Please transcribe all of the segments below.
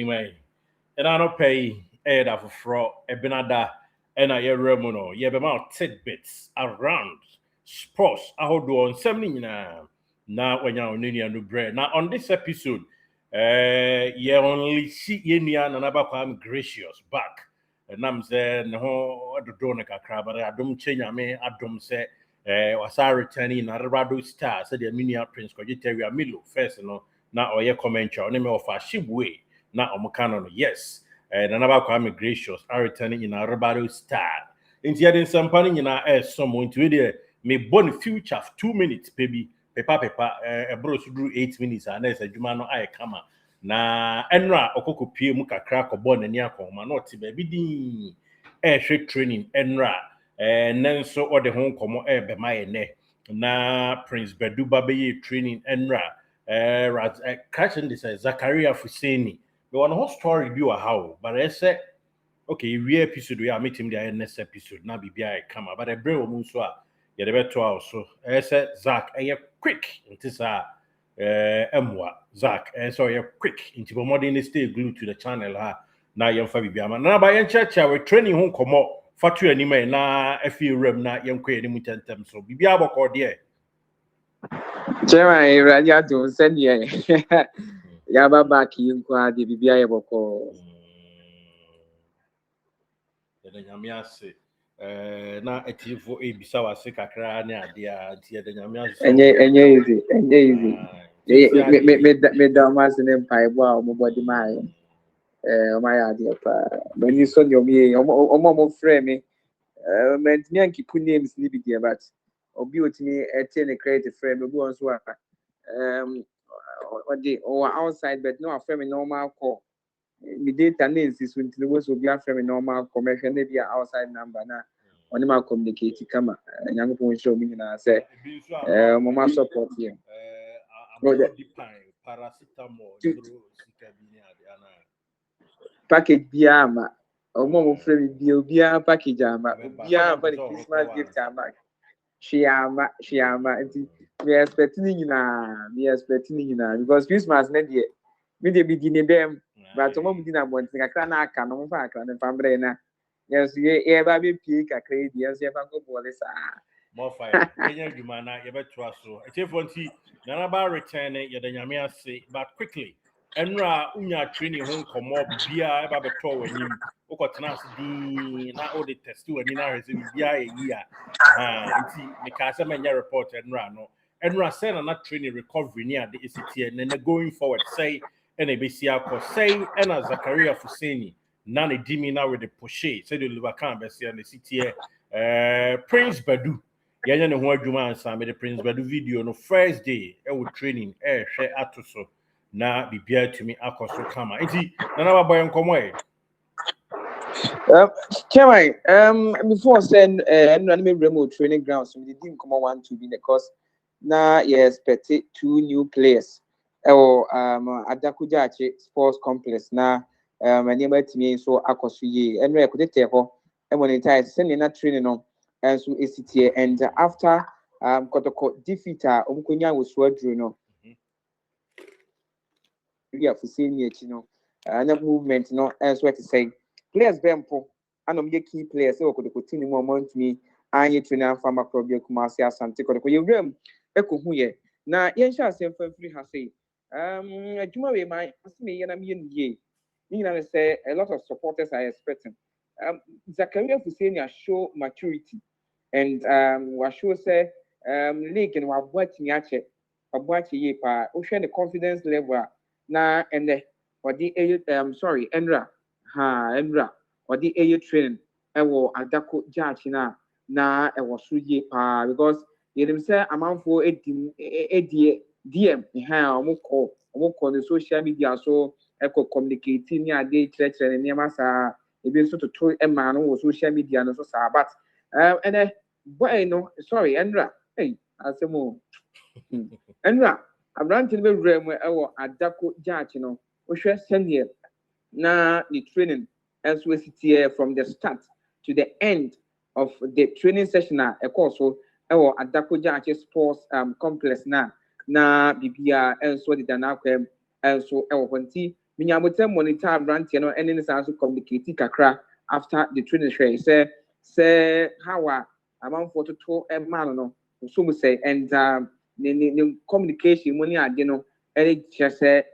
Anyway, and I don't pay Eda for fraud, Ebenada, and I remuno, ye be about tidbits around sports. I hold on 70 now when you're on new bread. Now, on this episode, you only see Yenian and Abakwam gracious back. And I'm saying, no, I don't know, but I don't change. I don't say, was I returning a Rado star, said the mini prince, because you tell you a Milo first, now or your comment, or name of a ship way. Now I'm canon, yes. And another Kwame gracious are returning in a Rabado star. In the other somebody in our air someone to it, may born future of 2 minutes, baby. Pepa, a bro to do 8 minutes, and there's a Jumano I come. Na Enra Okoko Pie Muka crack or born and yako, manoti baby din air shake training Enra. And then so or the home come air be my ne. Na Prince Bedu Babe training Enra. Catching this Zakaria Fuseni. The one whole story review how, but I said, okay, real episode we are meeting the next episode. Now be I come, but I bring on so yeah, the better also. I said Zach, I quick into Emwa Zach, so you're quick into the modern stay glued to the channel. Now you're Fabi Biama. Now by church, we're training home come up for 2 anime. Now if you rem na young quay any mutant so be able call there. Chairman, Raja to send you. Yaba back you kwa di bibia boko. The Yamiase. Na etifo ebisa wase kakra na ade a tie de nyame aso enye easy me da mas ne mpaibo a omo body mai o mai ade pa mani so nyomi omo frame me mentimi ankipu names ni bi but obi otimi ete ne create frame obi won so aka or outside but no frame normal call me data names is when we so be frame normal commercial na be outside number na oni ma communicate kama nyango pon show me na say mama support here paracetamol package biama omo frame bi obia package ama obia for the Christmas gift ama shiama we expecting nyina because Christmas na dey me dey begin dem but omo begin abonti kakra na aka no fa akra na fambre na yes ye ba be pie kakra di yes ye fa go bole sa more fire Kenya Jumana ye beto so echefonti na ba return ye de nyame ase but quickly enra unya training hon komo bia e ba beto wanim ukotena ase din na all the test wani na rese bia ye yia nti me ka se menya report enra say na training recovery ni ade esitie na going forward say ena besi akọ say ena Zakaria Fuseni na ne dimi na with the pushe say the Lubakan besi na sitie Prince Badu yanya ne ho adwuma ansa me the Prince Badu video no first day e wo training hwe ato so na bibia tumi akoso kama enti na na baboy nkomo before send me remote training grounds so we didn't come on to be because now you expect 2 new players or Adakujachi Sports Complex na my name at me so akoso ye and we could take ho and when it is sending that training on and so ACTA and after Kotoko defeat Omkunya was swadru no yeah for senior chino and movement no as what to say players bempo anom ye key players so Kotoko team more month me anye trainer farmer probia Kumasi Asante Kotoko ye rem ekohu ye na yen sha asem fa free ha say adwuma we my asme ye na me ye you know say a lot of supporters are expecting Zakaria Fuseni show maturity and we show say league and wa watching ache ye pa o share the confidence level na and the or the Enra or the training e wo adako judge na e wo so ye pa because you dem say amanfo edie DM omo call the social media so e ko communicate ni ade kire ni masa ebi nso to ema no social media no so sa but and boy no sorry Enra hey asemo Enra Abrante be rem e wo adako judge no o hwe senior na the training as we sit here from the start to the end of the training session e course so e wo adako judge sports complex na bibia enso de na kwem enso e wo honti minyamote monitor brand no ene ne sanso communicate kakra after the training say how amanfo toto e man no so mu say and the communication money ade no ene say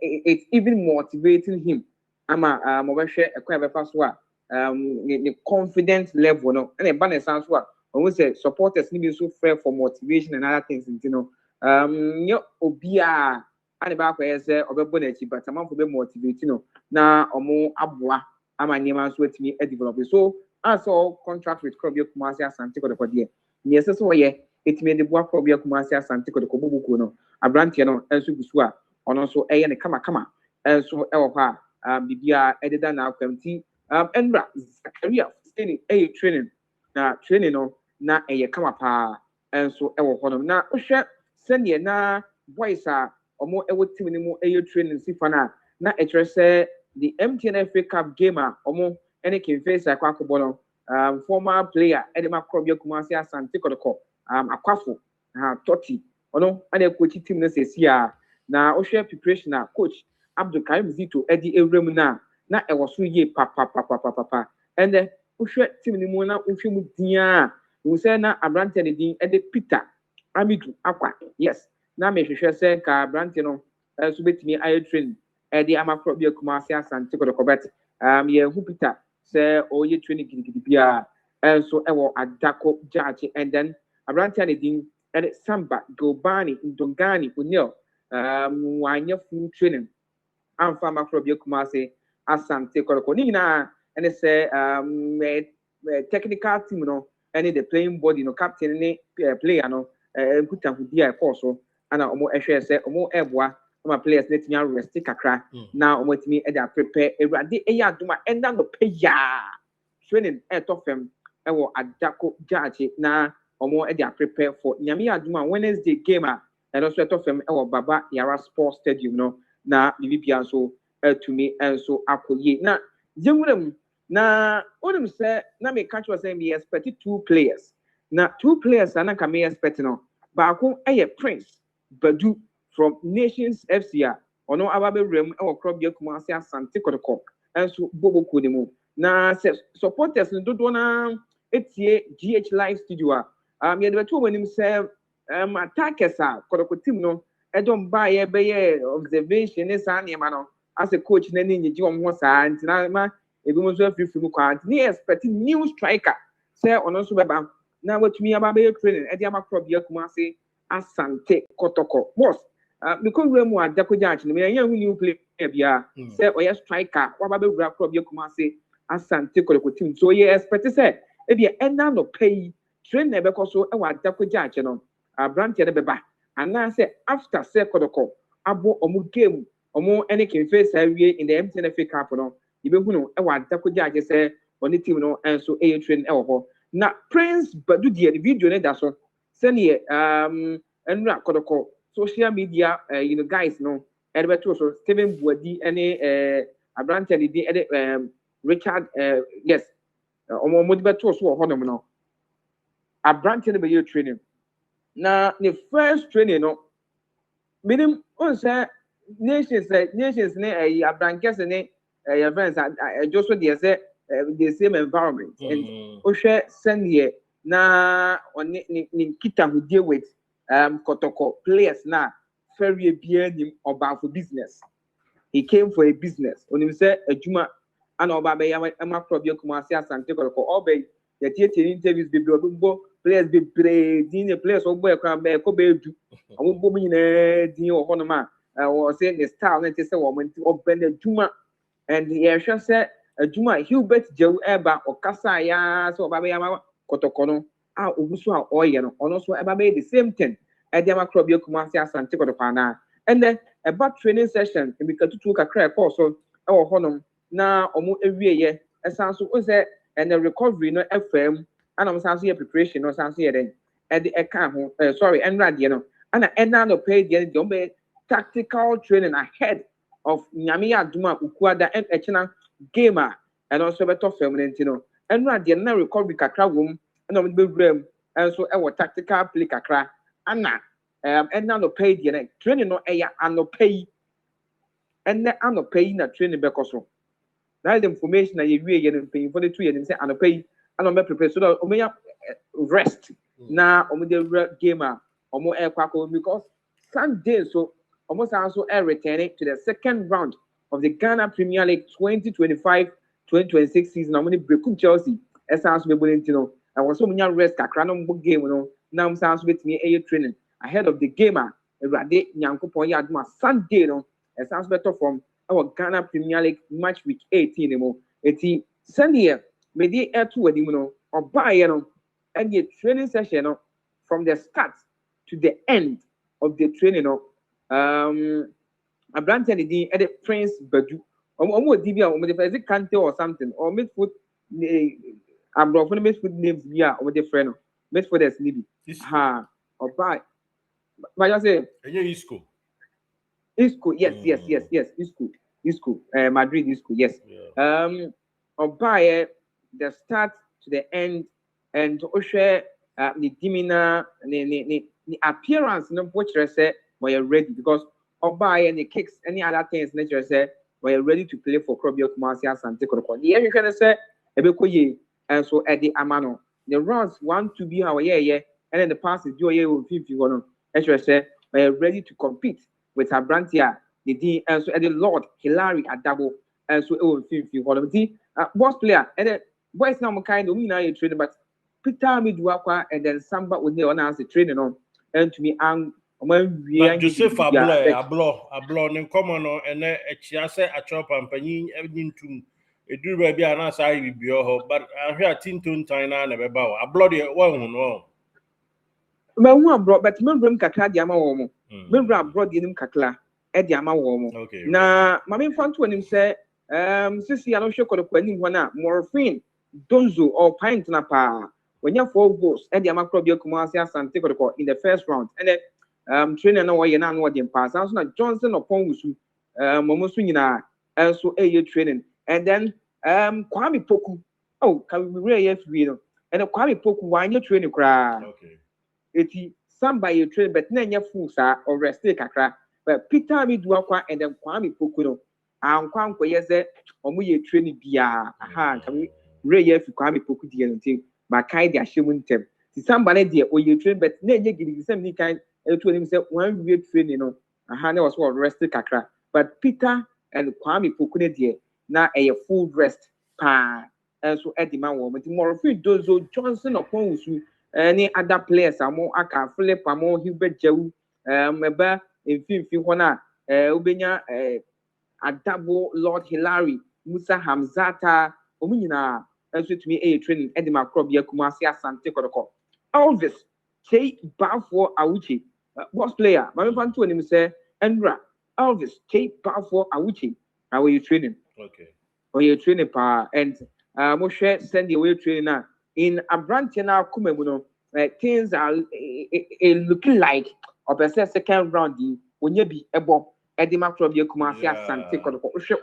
it's even motivating him ama mo behwe ekwa be fa so a the confidence level no ene ba ne sanso a we say supporters need so fair for motivation and other things, you know. Yo obia and ba kwa say obebo na chi but amanfo be motivate, you know. Na omo aboa ama niam so atimi e develop. So as all contract with Krobia Kumasi Asante Kotoko there. Yes, so ye etimi de boa Krobia Kumasi Asante Kotoko bubuku no. Abrante no enso gusu a ono so eye ne kama enso e wo ha bibia ededa na akwamti enra Zakaria staying training na training no na eye kama pa enso e wo honom na ohwe sene na boys a omo e wo team ni mu training sifana na e kire se the MTN FA Cup game a omo ene kin face akwakobo no former player Edema Krobia Kumasi Asante Kotoko akwafo Toti ono ane coach team na sesia na ohwe preparation na coach Abdul Karim Zito edi ewrem na e wo so ye papa and then ohwe team ni mu na ohwe mu dia we say na abrante ne din ede Peter Amidu akwa yes na me hwehwe se ka abrante no so betimi aye train edi Amakrobia Kumasi Asante Kotoko bet ye hu Peter say oye training gidi bia so e wo adako judge and then abrante ne din ede Samba Gobani Ndongani Unil wanya full training amfa Amakrobia Kumasi Asante Kotoko ni na ene say technical team no any the playing body no captain any player no puta hudi a course so ana omo ehwe se omo eboa omo players let me rest kakra na omo timi e da prepare ewade eya adoma enda no peya training to fam e wo adako judge na omo e da prepare for nyame adoma Wednesday game a and also to fam e wo Baba Yara Sports Stadium no na bibia so to me and so akoye na yewuram na onim say na me catch was say me expect two players na two players ana ka me expect no baako Prince Badu from Nations FC ono ababe rem e wo Krobia Kumasi Asante Kotoko enso bobo ni mu na supporters dodo na etie GH Live Studio ye de beto wanim say attackers Kotoko team no edom ba ye be ye observation is an no as a coach na ni nyi wo ho saa ntina ma ebi mo so free mu kwa ni expect new striker say ono so beba na watumi ababe training e dia Amakrobia Kumasi Asante Kotoko boss because we mu adako judge no me yan new player bia say oya striker wababe wura Krobia Kumasi Asante Kotoko team so ye expect say e bia ena no pay train na be ko so e wa adako judge no brand ye beba and say after say Kotoko abo omu game omu ene kin face awie in the MTN FA Cup no ibehu no e wa adako judge say on team no enso e train e wo ho na Prince Badu the video ne da so sene enra Kotoko social media you know guys no ebeto so Steven Buadi ene abrante di Richard yes omo beto so ho no abrante ne be you training na the first training no minim on say nations ne abrankes ne your friends just so they say the same environment and ohwe senior na on ni kita who deal with Kotoko players na very bia nim about for business. He came for a business on him say adwuma ana oba be ya Amakrobia Kumasi Asante Kotoko obey the theater interviews be bo players be din players ogbo ekran be ko be edu ombo mi na din o hono ma o say the style na say wo menti obend adwuma and he sure say adwuma Hubert Jew eba okasa ya so oba be ya Kotoko no ogusu a oye no ono so eba be the same thing e dey Amakrobia Kumasi Asante Kotoko na and then about training session in bikatutu kakra course so e wo honom na omo ewie ye esan so o say and the recovery no FM and I'm saying preparation no saying then and the account sorry and radio no and no pay the tactical training ahead of Nyame Aduma Ukuada and Echina gamer and also better feminine no and radio na recovery kakra wom and be brem and so our tactical play kakra and no pay the training no and no pay and the ano pay na training bekoso. Now the information that you paying for the 2 years say ano pay ano me prepare so that omo rest. Na omo the gamer omo air kwako because Sunday so almost also returning to the second round of the Ghana Premier League 2025-2026 season. I'm going to break Chelsea. As I was able to know, I was so many rest. I can't game. Now I'm sounds with me a training ahead of the gamer. Rade Nyankopo Yadma Sunday. As sounds better from our Ghana Premier League match week 18. It's Sunday. Maybe air to a or buy and the training session from the start to the end of the training. A brand and the edit Prince Badu. Almost DB or the Kante or something, or midfoot Ablorh midfoot names via or the friend. Midfoot as Libby. Ha or buy. But I say, Isco. Isco, yes. Isco. Madrid Isco, yes. Or buy the start to the end and to share the demeanor, the appearance, which I say, when you're ready because or buy any kicks, any other things, nature say, when you're ready to play for Krobio Kumasi and take on the yeah, you can say a bit and so at the Amano. The runs want to be our and then the pass is your year with 50 1. As you say, when you're ready to compete with our brand here, the D and so at the Lord Hilary at double and so over 50 1. Boss player and then boys now kind of mean I training, but Peter Midwaka and then Samba would never announce the training on and to me Joseph Ablorh ne komo no ene echia se achop ampanyin enyintum eduru ba bia na sai bibio ho but ahwe atinto ntan na beba wo Ablorh de wo hu no ma hu Ablorh but membram kakra dia ma wo mo membram Ablorh de nim kakla e dia ma wo mo na ma me fanto anim se sisi ya no hwe kodokwa nim ho na morphine donzo or pint na pa when you 4 goals e dia ma Krobio Kumasi Asante kodokwa in the first round and then trainer no way na no dem pass so na Johnson upon wusu momosu nyina so training and then Kwame Poku can we really free no and Kwame Poku wan you training kra eti Samba you train but na nya full sa or rest kakra but Peter Midwaka and then Kwame Poku no ankwa nkoye se omo ye training bia can we really free Kwame Poku die no tin ba kai dia hyemun tem ti Samba na die o ye train but na nya gidi sem ni kan to him say one week training no was what rested kakra but Peter and Kwame Poku there na a full rest pa and so at the man woman more few dozo Johnson upon wusu any other players amo aka Philip amo Hubert Jewu eba mfimfi ho na obenya Adabo Lord Hilary Musa Hamzata omunyina and so to me a training Edema Krobia Kumasi Asante Kotoko Elvis K Bafo Awuchi boss player, my fan to him say, Andra, Elvis, K Powerful Awuchi. How are you training? Okay. Or you training power and Moshe send your way training now. In a branch now, Kumemuno, things are looking like of a second round when you be able Edema from your Kumasi Asante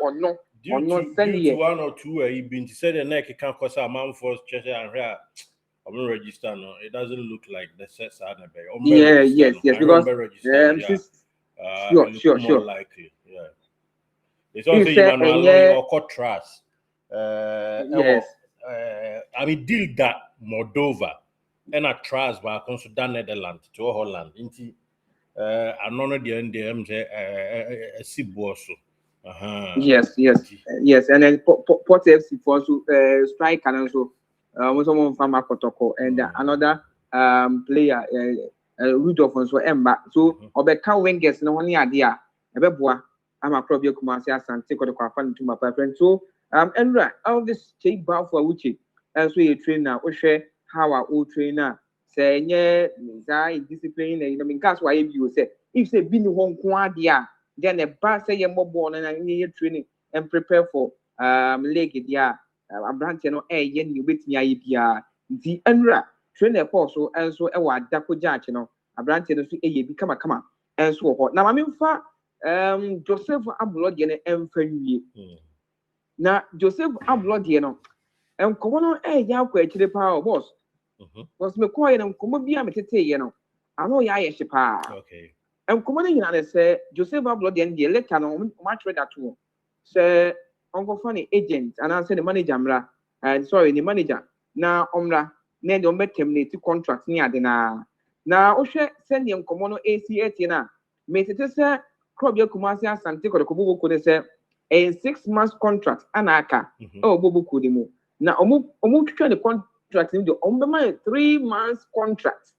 or no. Due to 1 or 2 he been said the neck can't cause a man for Cheshire and here. I'm not registered. No, it doesn't look like the sets are the bear. Yes, because sure. Likely, yeah. It's also Emmanuel or Cotras. Yes. I mean, deal that Moldova and a Tras by consider Netherlands to Holland. Into another the NDM a Siboso. Yes, and then Port FC for strike and also. Someone from Kotoko and another player Rudolph and so Emba. So Obeka Wengers no one idea. Ebeboa I'm a Krobio Kumasi Asante Kotoko fan to my friend. So Enra all this cheap bar for Uchi as we train now Oshe how our old trainer say yeah discipline and I mean that's why you say if say bini hon kwadia then a bar say you're more born and I need training and prepare for leg dia Abrante no yen you wait me bia the Enra trainer so and so e wa dako judge no Abrante no so become come and so hot now I mean fa Joseph Ablorh de emfa wie na Joseph Ablorh de no enkomo no ya kwa akire pa boss was me call no enkomo bia me tete ye no ano ya ye hye pa okay And commanding in say Joseph Ablorh the letter no much read that to say Uncle Funny agent and I said the manager and sorry the manager now na the met terminate contract near the na Osha send him Comono ACAT na made it say Crobia Kumasi Santi or the Kubu could say a 6 months contract anaka oh Bubu Kudimu now omu try the contract in the 3 months contract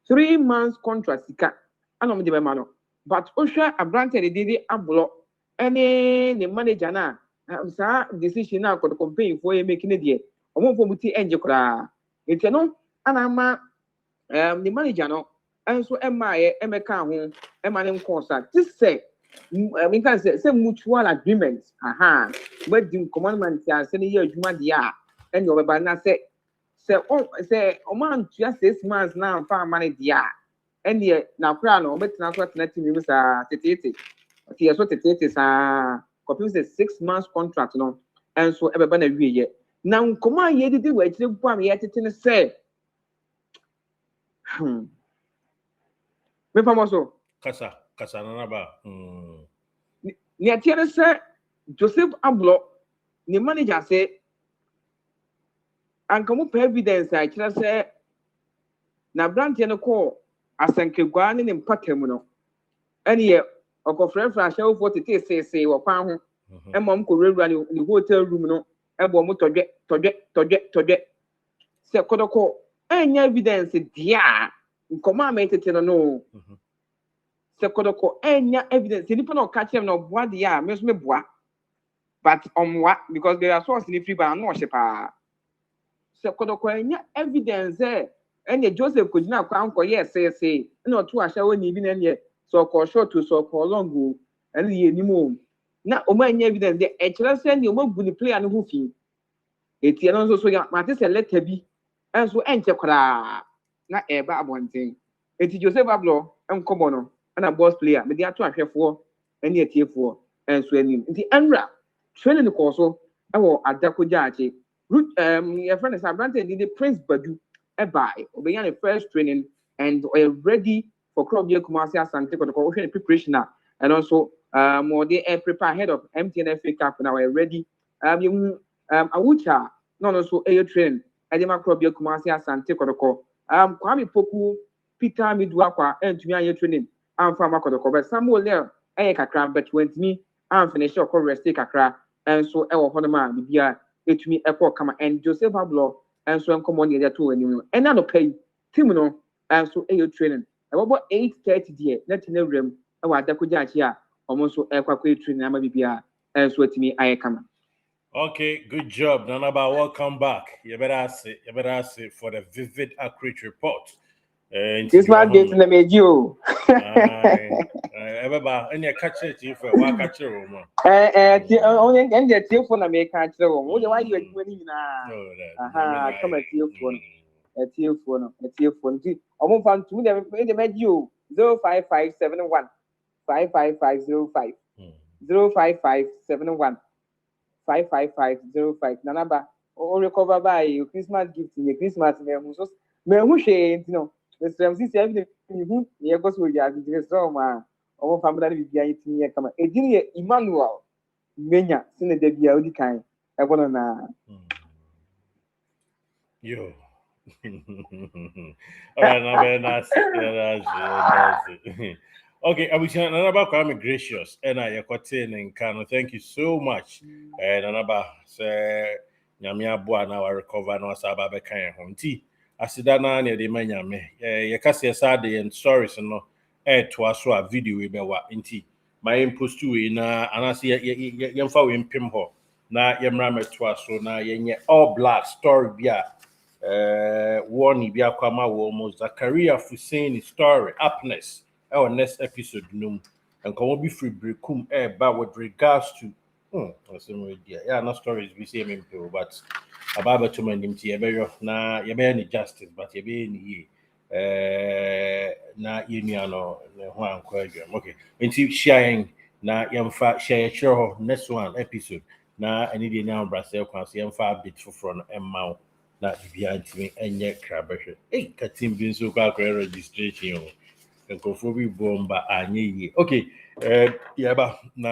3 months contract sika anom de bema no but Osha Ablorh did Ablorh any the manager na sa decision na ko campaign for making it omo for muti enje kra enti no anama the manager no enso emeka ho ema ne nkosa this say we can say mutual agreement but the commandment ya say ye adwuma de a enye obeba na say o man to 6 months now fa money de a enye na kra no betina so tena timi mu sa tetete ti yeso tetete sa copy say 6 months contract no enso ebeba na wiye na nkoma ye didi wa kire bu am ye tete ne say me famoso kasa na ba ni atiere say Joseph Ablorh ni manager say ankamu per evidence a kire say na branche no call asankegwa ne mpatam no ene ye okofrefra ahyew for tete say wo kwan ho emom ko rewura ni hotel room no ebo mo todwe se Kotoko enya evidence dia nkoma ma tete no se Kotoko enya evidence nipa no ka chem no boa dia me so me boa but omwa because there are source ni free ba no shepa se Kotoko enya evidence enya Joseph Kojina kwa anko yes say na otu ahyew ni bi na ne so ko short to so ko long and ye ni mo na o ma enya evidence de e kire say ni o ma gu ni player no ho fi eti no so ya mate se letter bi enso enche kra na eba abonten eti Joseph Ablorh enkomo no na boss player me dey ato ahwefo ene etiefo enso anim nti enra training ko so e wo adakoja ache your friend is Ablorh did Prince Badu ebai obeyan the first training and ready for club year Kumasi Asante Kotoko preparation and also more they prepare ahead of MTN FA Cup now we're ready awucha no so air train edema club year Kumasi Asante Kotoko Kwame Poku Peter Midwakwa entumi aye training amfa Kotoko but Samuel there kakra but went me and finish your rest kakra and so e wo honoma bibia etumi ekọ kama and Joseph Ablorh and so enkomo ne dey to anim and na no pay team no and so air training about 8:30 there let na rem e wa adakoja achi a omo so ekwakwa training ama bibia and so etumi aye kama. Okay, good job, Nanaba. Welcome back. You better say for the vivid, accurate report. This man gets in the medio. Everybody, and you catch it if you catch it, woman. Only and the telephone I make catch the room. Why you are doing now? Come at telephone. A telephone. I won't find two them in the medio 05571 55505 05571 55505 Nanaba or recover by your Christmas gift in your Christmas me who say you know the same since everything you near goes with your song or family be behind me come a dear Emmanuel Menya sin the debut of the kind I want to yo very nice. Okay, I wish Nanaba Kwame gracious and I contain and Kano. Thank you so much. And Nanaba say Nyamia Boa now I recover no Saba Bekan Honti. Asidana near the Manyame. Yakasi Sade and stories and no to us a video we bewa inti. My impost to in and I see Yamfa in Pimho. Na Yamrame to us so na yenye all black story bia. Warning bia kwama almost Zakaria Fuseni story happiness. Our next episode, and come be free breakum but with regards to no stories we see him but about to many na you justice, but you be na union okay. Until sharing na yamfa share next one episode na any day now Brazil can see yamfa bit for front and na be anti and yet crabber. Hey, Katim been so called registration. nkurɔfoɔ bi bɔ mba anyɛ yie okay yɛba na